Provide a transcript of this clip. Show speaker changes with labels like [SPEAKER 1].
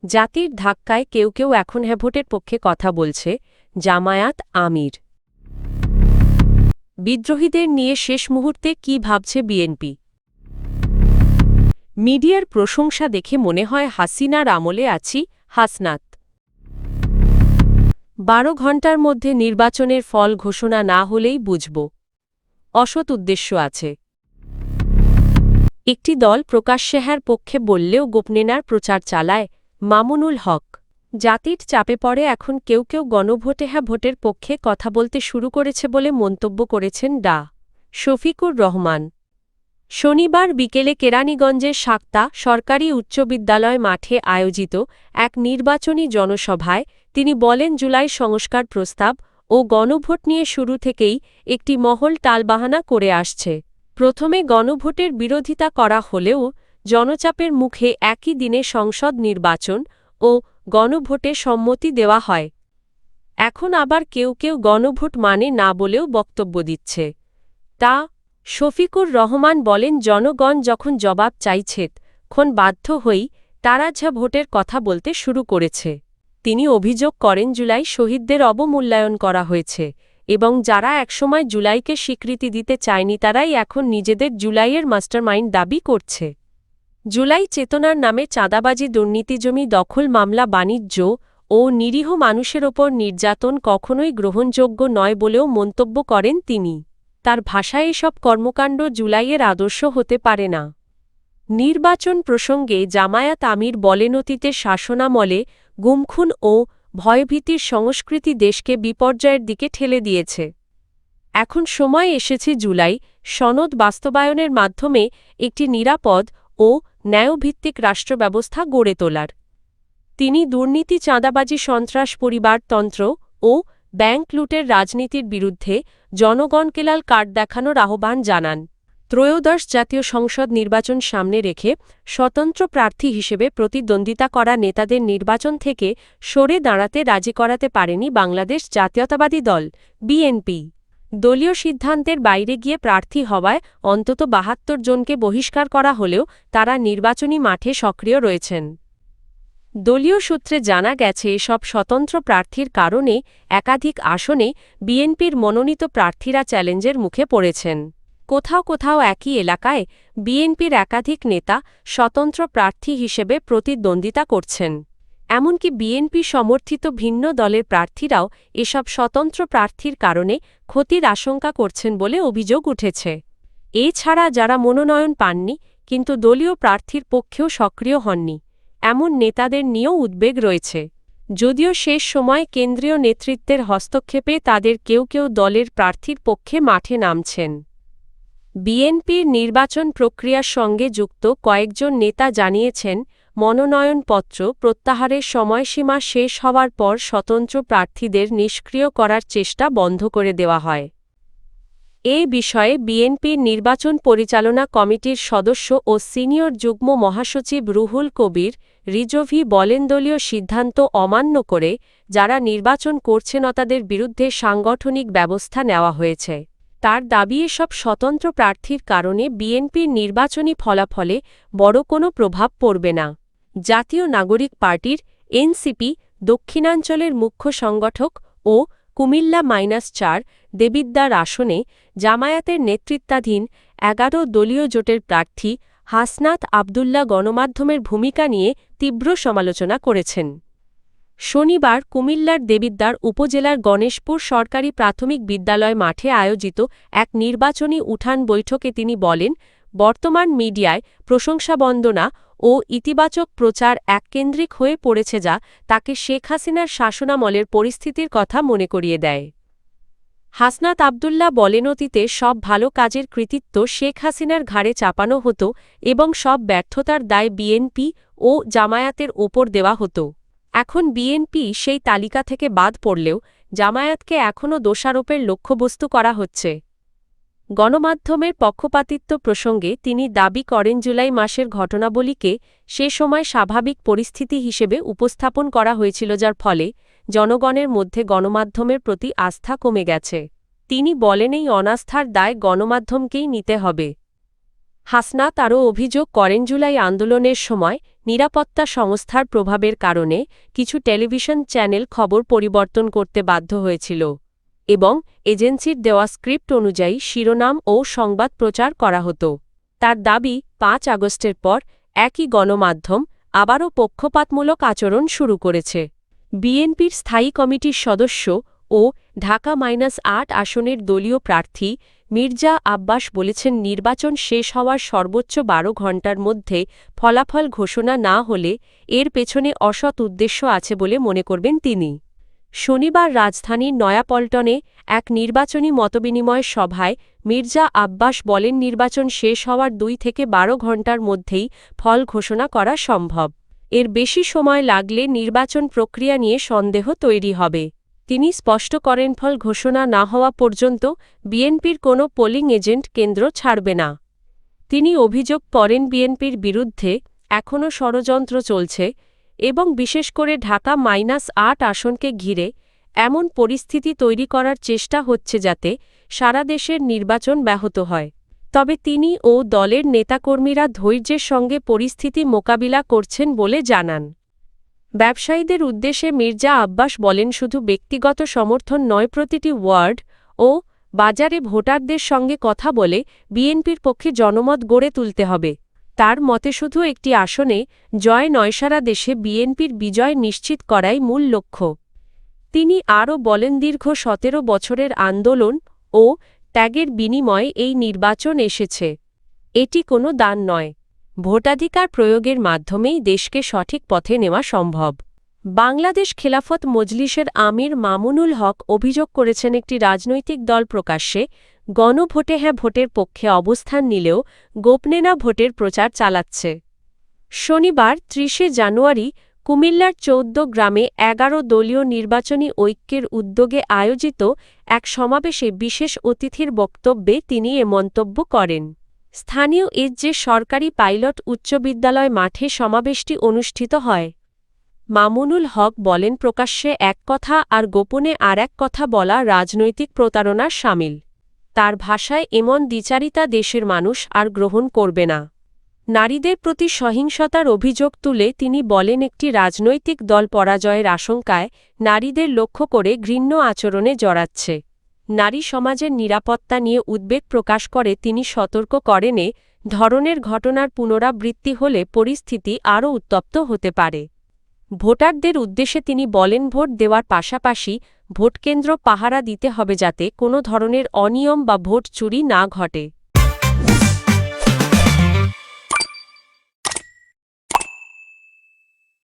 [SPEAKER 1] জাতির ধাক্কায় কেউ কেউ এখন ভোটের পক্ষে কথা বলছে, জামায়াত আমির। বিদ্রোহীদের নিয়ে শেষ মুহূর্তে কি ভাবছে বিএনপি? মিডিয়ার প্রশংসা দেখে মনে হয় হাসিনার আমলে আছি হাসনাত। 12 ঘণ্টার মধ্যে নির্বাচনের ফল ঘোষণা না হলেই বুঝব অসৎ উদ্দেশ্য আছে। একটি দল প্রকাশ্যে হ্যার পক্ষে বললেও গোপনেনার প্রচার চালায় মামুনুল হক। জাতির চাপে পড়ে এখন কেউ কেউ গণভোটে হ্যাঁ ভোটের পক্ষে কথা বলতে শুরু করেছে বলে মন্তব্য করেছেন ডা. শফিকুর রহমান। শনিবার বিকেলে কেরানীগঞ্জের শাক্তা সরকারি উচ্চ বিদ্যালয় মাঠে আয়োজিত এক নির্বাচনী জনসভায় তিনি বলেন, জুলাই সংস্কার প্রস্তাব ও গণভোট নিয়ে শুরু থেকেই একটি মহল টালবাহানা করে আসছে। প্রথমে গণভোটের বিরোধিতা করা হলেও জনচাপের মুখে একই দিনে সংসদ নির্বাচন ও গণভোটে সম্মতি দেওয়া হয়। এখন আবার কেউ কেউ গণভোট মানে না বলেও বক্তব্য দিচ্ছে। তা শফিকুর রহমান বলেন, জনগণ যখন জবাব চাইছে তখন বাধ্য হয়েই তারা ভোটের কথা বলতে শুরু করেছে। তিনি অভিযোগ করেন, জুলাই শহীদদের অবমূল্যায়ন করা হয়েছে এবং যারা একসময় জুলাইকে স্বীকৃতি দিতে চায়নি তারাই এখন নিজেদের জুলাইয়ের মাস্টারমাইন্ড দাবি করছে। জুলাই চেতনার নামে চাঁদাবাজি, দুর্নীতি, জমি দখল মামলা, বাণিজ্য ও নিরীহ মানুষের ওপর নির্যাতন কখনোই গ্রহণযোগ্য নয় বলেও মন্তব্য করেন তিনি। তার ভাষায় এসব কর্মকাণ্ড জুলাইয়ের আদর্শ হতে পারে না। নির্বাচন প্রসঙ্গে জামায়াত আমির বলেন, অতীতের শাসনামলে গুমখুন ও ভয়ভীতির সংস্কৃতি দেশকে বিপর্যয়ের দিকে ঠেলে দিয়েছে। এখন সময় এসেছে জুলাই সনদ বাস্তবায়নের মাধ্যমে একটি নিরাপদ ও ন্যায়ভিত্তিক রাষ্ট্রব্যবস্থা গড়ে তোলার। তিনি দুর্নীতি, চাঁদাবাজি, সন্ত্রাস, পরিবারতন্ত্র ও ব্যাংক লুটের রাজনীতির বিরুদ্ধে জনগণকে লাল কার্ড দেখানোর আহ্বান জানান। ত্রয়োদশ জাতীয় সংসদ নির্বাচন সামনে রেখে স্বতন্ত্র প্রার্থী হিসেবে প্রতিদ্বন্দ্বিতা করা নেতাদের নির্বাচন থেকে সরে দাঁড়াতে রাজি করাতে পারেনি বাংলাদেশ জাতীয়তাবাদী দল বিএনপি। দলীয় সিদ্ধান্তের বাইরে গিয়ে প্রার্থী হওয়ায় অন্তত ৭২ জনকে বহিষ্কার করা হলেও তারা নির্বাচনী মাঠে সক্রিয় রয়েছেন। দলীয় সূত্রে জানা গেছে, এসব স্বতন্ত্র প্রার্থীর কারণে একাধিক আসনে বিএনপির মনোনীত প্রার্থীরা চ্যালেঞ্জের মুখে পড়েছেন। কোথাও কোথাও একই এলাকায় বিএনপির একাধিক নেতা স্বতন্ত্র প্রার্থী হিসেবে প্রতিদ্বন্দ্বিতা করছেন। এমনকি বিএনপি সমর্থিত ভিন্ন দলের প্রার্থীরাও এসব স্বতন্ত্র প্রার্থীর কারণে ক্ষতির আশঙ্কা করছেন বলে অভিযোগ উঠেছে। এছাড়া যারা মনোনয়ন পাননি কিন্তু দলীয় প্রার্থীর পক্ষেও সক্রিয় হননি, এমন নেতাদের নিয়েও উদ্বেগ রয়েছে। যদিও শেষ সময় কেন্দ্রীয় নেতৃত্বের হস্তক্ষেপে তাদের কেউ কেউ দলের প্রার্থীর পক্ষে মাঠে নামছেন। বিএনপির নির্বাচন প্রক্রিয়ার সঙ্গে যুক্ত কয়েকজন নেতা জানিয়েছেন, মনোনয়নপত্র প্রত্যাহারের সময়সীমা শেষ হওয়ার পর স্বতন্ত্র প্রার্থীদের নিষ্ক্রিয় করার চেষ্টা বন্ধ করে দেওয়া হয়। এ বিষয়ে বিএনপির নির্বাচন পরিচালনা কমিটির সদস্য ও সিনিয়র যুগ্ম মহাসচিব রুহুল কবির রিজভী বলেন, দলীয় সিদ্ধান্ত অমান্য করে যারা নির্বাচন করছেন তাদের বিরুদ্ধে সাংগঠনিক ব্যবস্থা নেওয়া হয়েছে। তার দাবি, এসব স্বতন্ত্র প্রার্থীর কারণে বিএনপির নির্বাচনী ফলাফলে বড় কোনো প্রভাব পড়বে না। জাতীয় নাগরিক পার্টির এনসিপি দক্ষিণাঞ্চলের মুখ্য সংগঠক ও কুমিল্লা-৪ দেবিদ্বার আসনে জামায়াতের নেতৃত্বাধীন ১১ দলীয় জোটের প্রার্থী হাসনাত আবদুল্লাহ গণমাধ্যমের ভূমিকা নিয়ে তীব্র সমালোচনা করেছেন। শনিবার কুমিল্লার দেবিদ্বার উপজেলার গণেশপুর সরকারি প্রাথমিক বিদ্যালয় মাঠে আয়োজিত এক নির্বাচনী উঠান বৈঠকে তিনি বলেন, বর্তমান মিডিয়ায় প্রশংসাবন্দনা ও ইতিবাচক প্রচার এককেন্দ্রিক হয়ে পড়েছে, যা তাকে শেখ হাসিনার শাসনামলের পরিস্থিতির কথা মনে করিয়ে দেয়। হাসনাত আবদুল্লাহ বলেন, অতীতে সব ভালো কাজের কৃতিত্ব শেখ হাসিনার ঘাড়ে চাপানো হতো এবং সব ব্যর্থতার দায় বিএনপি ও জামায়াতের ওপর দেওয়া হতো। এখন বিএনপি সেই তালিকা থেকে বাদ পড়লেও জামায়াতকে এখনও দোষারোপের লক্ষ্যবস্তু করা হচ্ছে। গণমাধ্যমের পক্ষপাতিত্ব প্রসঙ্গে তিনি দাবি করেন, জুলাই মাসের ঘটনাবলীকে সে সময় স্বাভাবিক পরিস্থিতি হিসেবে উপস্থাপন করা হয়েছিল, যার ফলে জনগণের মধ্যে গণমাধ্যমের প্রতি আস্থা কমে গেছে। তিনি বলেন, এই অনাস্থার দায় গণমাধ্যমকেই নিতে হবে। হাসনাত আরও অভিযোগ করেন জুলাই আন্দোলনের সময় নিরাপত্তা সংস্থার প্রভাবের কারণে কিছু টেলিভিশন চ্যানেল খবর পরিবর্তন করতে বাধ্য হয়েছিল এবং এজেন্সির দেওয়া স্ক্রিপ্ট অনুযায়ী শিরোনাম ও সংবাদ প্রচার করা হতো। তার দাবি ৫ আগস্টের পর একই গণমাধ্যম আবারও পক্ষপাতমূলক আচরণ শুরু করেছে। বিএনপির স্থায়ী কমিটির সদস্য ও ঢাকা-৮ আসনের দলীয় প্রার্থী মির্জা আব্বাস বলেছেন, নির্বাচন শেষ হওয়ার সর্বোচ্চ ১২ ঘণ্টার মধ্যে ফলাফল ঘোষণা না হলে এর পেছনে অসৎ উদ্দেশ্য আছে বলে মনে করবেন তিনি। শনিবার রাজধানীর নয়াপল্টনে এক নির্বাচনী মতবিনিময় সভায় মির্জা আব্বাস বলেন, নির্বাচন শেষ হওয়ার ২ থেকে ১২ ঘণ্টার মধ্যেই ফল ঘোষণা করা সম্ভব। এর বেশি সময় লাগলে নির্বাচন প্রক্রিয়া নিয়ে সন্দেহ তৈরি হবে। তিনি স্পষ্ট করেন, ফল ঘোষণা না হওয়া পর্যন্ত বিএনপির কোনো পোলিং এজেন্ট কেন্দ্র ছাড়বে না। তিনি অভিযোগ করেন, বিএনপির বিরুদ্ধে এখনও ষড়যন্ত্র চলছে এবং বিশেষ করে ঢাকা-৮ আসনকে ঘিরে এমন পরিস্থিতি তৈরি করার চেষ্টা হচ্ছে যাতে সারা দেশের নির্বাচন ব্যাহত হয়। তবে তিনি ও দলের নেতাকর্মীরা ধৈর্যের সঙ্গে পরিস্থিতি মোকাবিলা করছেন বলে জানান। ব্যবসায়ীদের উদ্দেশ্যে মির্জা আব্বাস বলেন, শুধু ব্যক্তিগত সমর্থন নয়, প্রতিটি ওয়ার্ড ও বাজারে ভোটারদের সঙ্গে কথা বলে বিএনপির পক্ষে জনমত গড়ে তুলতে হবে। তার মতে শুধু একটি আসনে জয় নয়, সারা দেশে বিএনপির বিজয় নিশ্চিত করাই মূল লক্ষ্য। তিনি আরও বলেন, দীর্ঘ ১৭ বছরের আন্দোলন ও ত্যাগের বিনিময়ে এই নির্বাচন এসেছে। এটি কোনো দান নয়। ভোটাধিকার প্রয়োগের মাধ্যমেই দেশকে সঠিক পথে নেওয়া সম্ভব। বাংলাদেশ খেলাফত মজলিসের আমির মামুনুল হক অভিযোগ করেছেন, একটি রাজনৈতিক দল প্রকাশ্যে গণভোটে হ্যাঁ ভোটের পক্ষে অবস্থান নিলেও গোপনে না ভোটের প্রচার চালাচ্ছে। শনিবার ৩০ জানুয়ারি কুমিল্লার ১৪ গ্রামে ১১ দলীয় নির্বাচনী ঐক্যের উদ্যোগে আয়োজিত এক সমাবেশে বিশেষ অতিথির বক্তব্যে তিনি এ মন্তব্য করেন। স্থানীয় এজে সরকারি পাইলট উচ্চ বিদ্যালয় মাঠে সমাবেশটি অনুষ্ঠিত হয়। মামুনুল হক বলেন, প্রকাশ্যে এক কথা আর গোপনে আর এক কথা বলা রাজনৈতিক প্রতারণার শামিল। তার ভাষায়, এমন দ্বিচারিতা দেশের মানুষ আর গ্রহণ করবে না। নারীদের প্রতি সহিংসতার অভিযোগ তুলে তিনি বলেন, একটি রাজনৈতিক দল পরাজয়ের আশঙ্কায় নারীদের লক্ষ্য করে ঘৃণ্য আচরণে জড়াচ্ছে। নারী সমাজের নিরাপত্তা নিয়ে উদ্বেগ প্রকাশ করে তিনি সতর্ক করেন, এ ধরনের ঘটনার পুনরাবৃত্তি হলে পরিস্থিতি আরও উত্তপ্ত হতে পারে। ভোটারদের উদ্দেশ্যে তিনি বলেন, ভোট দেওয়ার পাশাপাশি ভোটকেন্দ্র পাহারা দিতে হবে যাতে কোনো ধরনের অনিয়ম বা ভোট চুরি না ঘটে।